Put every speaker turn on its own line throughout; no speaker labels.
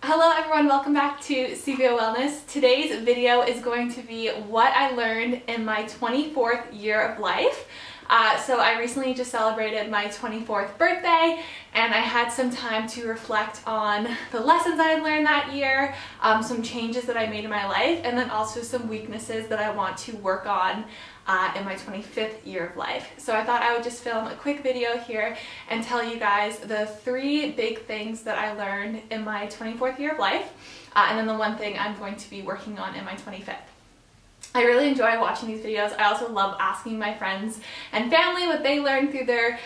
Hello everyone, welcome back to cvowellness. Today's video is going to be what I learned in my 24th year of life. So I recently just celebrated my 24th birthday and I had some time to reflect on the lessons I had learned that year, some changes that I made in my life, and then also some weaknesses that I want to work on in my 25th year of life. So I thought I would just film a quick video here and tell you guys the 3 big things that I learned in my 24th year of life, and then the one thing I'm going to be working on in my 25th. I really enjoy watching these videos. I also love asking my friends and family what they learned through their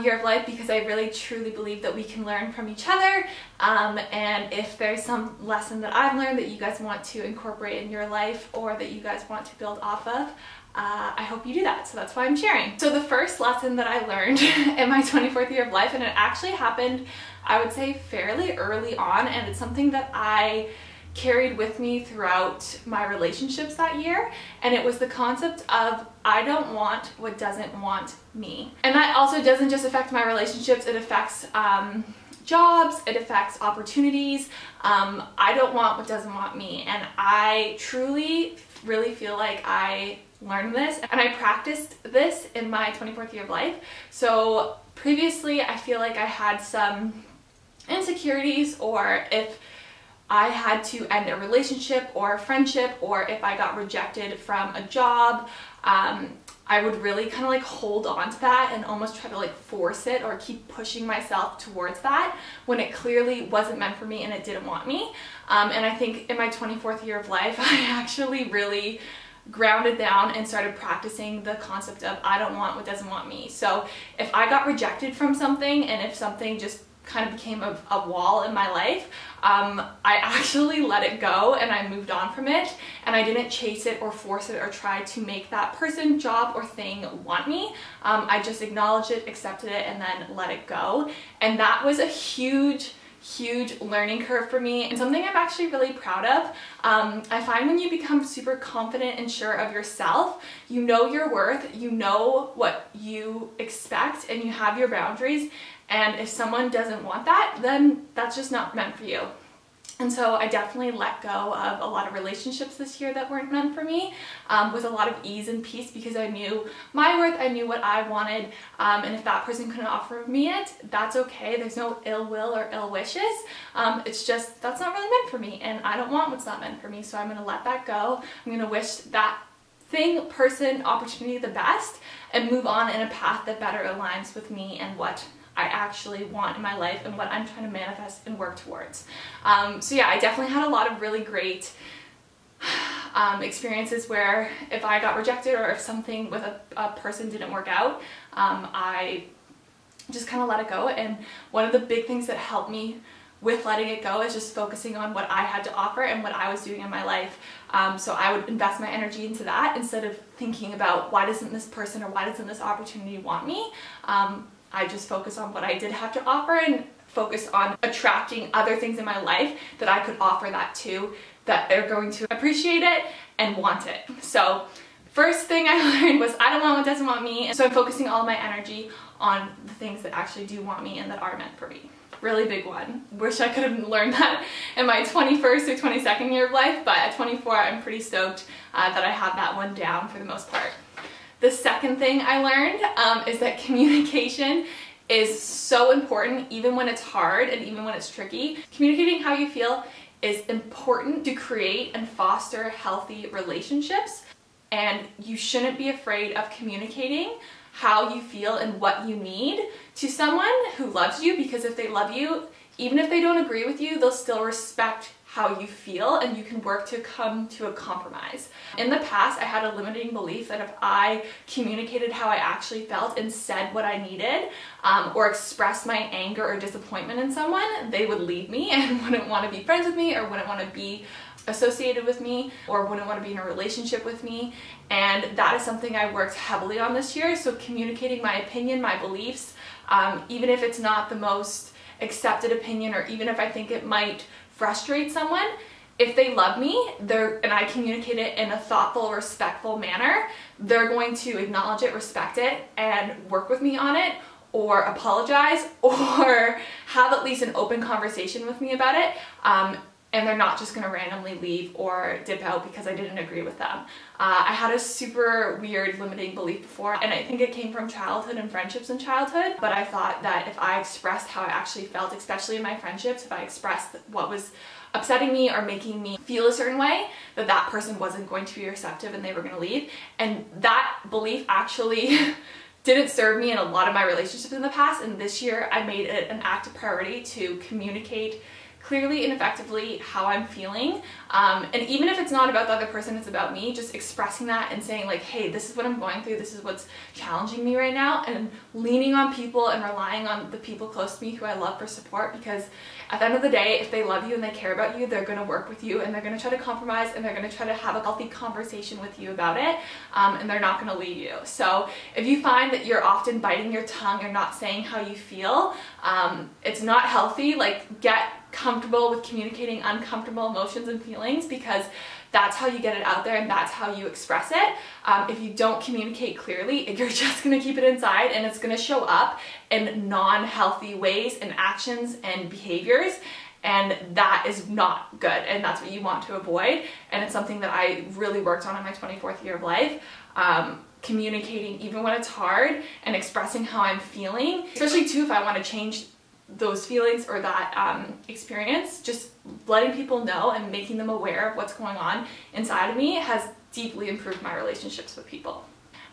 year of life, because I really truly believe that we can learn from each other, and if there's some lesson that I've learned that you guys want to incorporate in your life or that you guys want to build off of, I hope you do that, so that's why I'm sharing. So the first lesson that I learned in my 24th year of life, and it actually happened, I would say, fairly early on, and it's something that I carried with me throughout my relationships that year, and it was the concept of I don't want what doesn't want me. And that also doesn't just affect my relationships, it affects jobs, it affects opportunities. I don't want what doesn't want me, and I truly really feel like I learned this and I practiced this in my 24th year of life. So previously I feel like I had some insecurities, or if I had to end a relationship or a friendship, or if I got rejected from a job, I would really kind of like hold on to that and almost try to like force it or keep pushing myself towards that when it clearly wasn't meant for me and it didn't want me. And I think in my 24th year of life, I actually really grounded down and started practicing the concept of I don't want what doesn't want me. So if I got rejected from something, and if something just kind of became a wall in my life, I actually let it go and I moved on from it, and I didn't chase it or force it or try to make that person, job, or thing want me. I just acknowledged it, accepted it, and then let it go. And that was a huge learning curve for me, and something I'm actually really proud of. I find when you become super confident and sure of yourself, you know your worth, you know what you expect, and you have your boundaries. And if someone doesn't want that, then that's just not meant for you. And so I definitely let go of a lot of relationships this year that weren't meant for me, with a lot of ease and peace, because I knew my worth, I knew what I wanted, and if that person couldn't offer me it, that's okay. There's no ill will or ill wishes. It's just, that's not really meant for me, and I don't want what's not meant for me, so I'm gonna let that go. I'm gonna wish that thing, person, opportunity the best, and move on in a path that better aligns with me and what I actually want in my life and what I'm trying to manifest and work towards. So yeah, I definitely had a lot of really great experiences where if I got rejected or if something with a person didn't work out, I just kind of let it go. And one of the big things that helped me with letting it go is just focusing on what I had to offer and what I was doing in my life. So I would invest my energy into that instead of thinking about why doesn't this person or why doesn't this opportunity want me. I just focus on what I did have to offer and focus on attracting other things in my life that I could offer that to, that they're going to appreciate it and want it. So first thing I learned was I don't want what doesn't want me, and so I'm focusing all of my energy on the things that actually do want me and that are meant for me. Really big one. Wish I could have learned that in my 21st or 22nd year of life, but at 24 I'm pretty stoked that I have that one down for the most part. The second thing I learned is that communication is so important, even when it's hard and even when it's tricky. Communicating how you feel is important to create and foster healthy relationships, and you shouldn't be afraid of communicating how you feel and what you need to someone who loves you, because if they love you, even if they don't agree with you, they'll still respect how you feel, and you can work to come to a compromise. In the past, I had a limiting belief that if I communicated how I actually felt and said what I needed, or expressed my anger or disappointment in someone, they would leave me and wouldn't want to be friends with me, or wouldn't want to be associated with me, or wouldn't want to be in a relationship with me. And that is something I worked heavily on this year. So communicating my opinion, my beliefs, even if it's not the most accepted opinion, or even if I think it might frustrate someone, if they love me, and I communicate it in a thoughtful, respectful manner, they're going to acknowledge it, respect it, and work with me on it, or apologize or have at least an open conversation with me about it. And they're not just gonna randomly leave or dip out because I didn't agree with them. I had a super weird limiting belief before, and I think it came from childhood and friendships in childhood, but I thought that if I expressed how I actually felt, especially in my friendships, if I expressed what was upsetting me or making me feel a certain way, that that person wasn't going to be receptive and they were gonna leave. And that belief actually didn't serve me in a lot of my relationships in the past, and this year I made it an active priority to communicate clearly and effectively how I'm feeling, and even if it's not about the other person, it's about me, just expressing that and saying like, hey, this is what I'm going through, this is what's challenging me right now, and leaning on people and relying on the people close to me who I love for support, because at the end of the day, if they love you and they care about you, they're going to work with you and they're going to try to compromise and they're going to try to have a healthy conversation with you about it, and they're not going to leave you. So if you find that you're often biting your tongue or not saying how you feel, it's not healthy. Like, get comfortable with communicating uncomfortable emotions and feelings, because that's how you get it out there and that's how you express it. If you don't communicate clearly, you're just gonna keep it inside, and it's gonna show up in non-healthy ways and actions and behaviors, and that is not good, and that's what you want to avoid. And it's something that I really worked on in my 24th year of life. Communicating even when it's hard and expressing how I'm feeling, especially too if I want to change those feelings or that experience, just letting people know and making them aware of what's going on inside of me has deeply improved my relationships with people.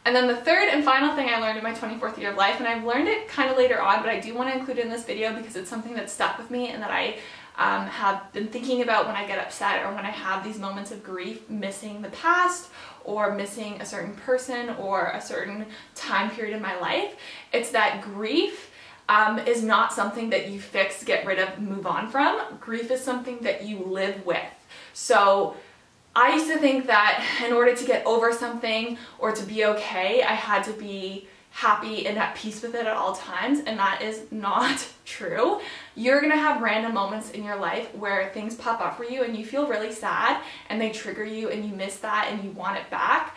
And then the third and final thing I learned in my 24th year of life, and I've learned it kind of later on, but I do want to include it in this video because it's something that stuck with me and that I have been thinking about when I get upset or when I have these moments of grief, missing the past or missing a certain person or a certain time period in my life. It's that grief is not something that you fix, get rid of, move on from. Grief is something that you live with. So I used to think that in order to get over something or to be okay, I had to be happy and at peace with it at all times, and that is not true. You're gonna have random moments in your life where things pop up for you and you feel really sad and they trigger you and you miss that and you want it back.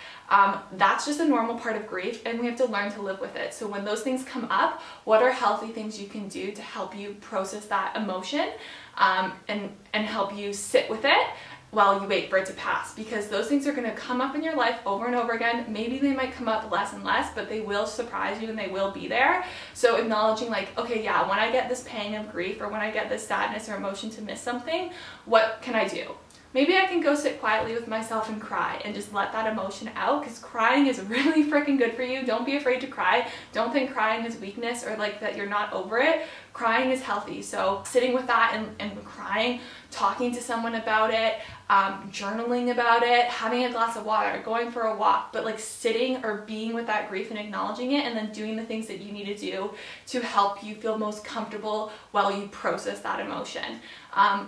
That's just a normal part of grief, and we have to learn to live with it. So when those things come up, what are healthy things you can do to help you process that emotion and help you sit with it while you wait for it to pass? Because those things are going to come up in your life over and over again. Maybe they might come up less and less, but they will surprise you and they will be there. So acknowledging like, okay, yeah, when I get this pang of grief or when I get this sadness or emotion to miss something, what can I do? Maybe I can go sit quietly with myself and cry and just let that emotion out, because crying is really freaking good for you. Don't be afraid to cry. Don't think crying is weakness or like that you're not over it. Crying is healthy. So sitting with that and crying, talking to someone about it, journaling about it, having a glass of water, going for a walk, but like sitting or being with that grief and acknowledging it, and then doing the things that you need to do to help you feel most comfortable while you process that emotion.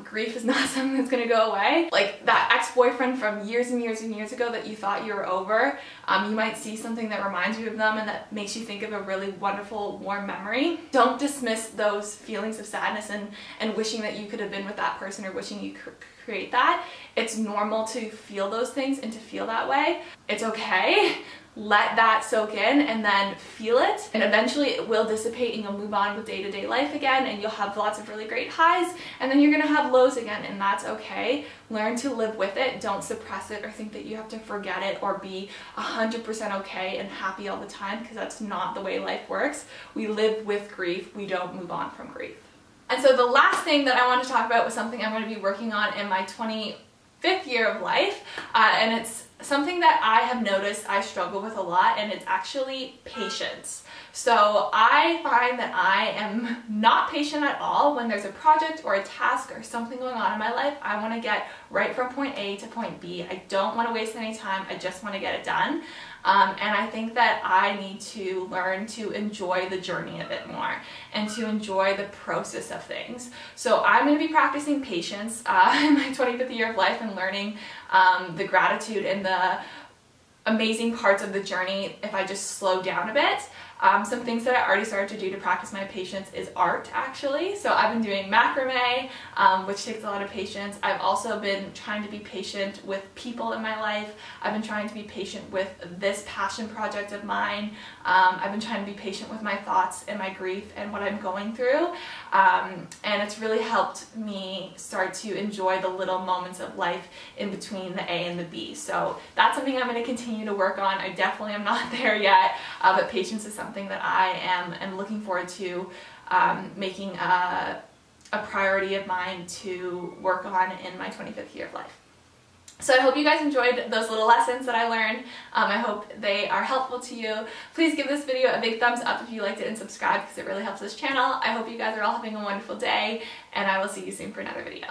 Grief is not something that's gonna go away. Like that ex-boyfriend from years and years and years ago that you thought you were over, you might see something that reminds you of them and that makes you think of a really wonderful, warm memory. Don't dismiss those feelings of sadness and wishing that you could have been with that person or wishing you could create that. It's normal to feel those things and to feel that way. It's okay. Let that soak in and then feel it, and eventually it will dissipate and you'll move on with day-to-day life again, and you'll have lots of really great highs, and then you're gonna have lows again, and that's okay. Learn to live with it. Don't suppress it or think that you have to forget it or be 100% okay and happy all the time, because that's not the way life works. We live with grief. We don't move on from grief. And so the last thing that I want to talk about was something I'm going to be working on in my 25th year of life, and it's something that I have noticed I struggle with a lot, and it's actually patience. So I find that I am not patient at all when there's a project or a task or something going on in my life. I want to get right from point A to point B. I don't want to waste any time. I just want to get it done. And I think that I need to learn to enjoy the journey a bit more and to enjoy the process of things. So I'm going to be practicing patience in my 25th year of life and learning the gratitude and the amazing parts of the journey if I just slow down a bit. Some things that I already started to do to practice my patience is art, actually. So I've been doing macrame, which takes a lot of patience. I've also been trying to be patient with people in my life. I've been trying to be patient with this passion project of mine. I've been trying to be patient with my thoughts and my grief and what I'm going through. And it's really helped me start to enjoy the little moments of life in between the A and the B. So that's something I'm going to continue to work on. I definitely am not there yet, but patience is something that I am looking forward to making a priority of mine to work on in my 25th year of life. So I hope you guys enjoyed those little lessons that I learned. I hope they are helpful to you. Please give this video a big thumbs up if you liked it and subscribe because it really helps this channel. I hope you guys are all having a wonderful day, and I will see you soon for another video.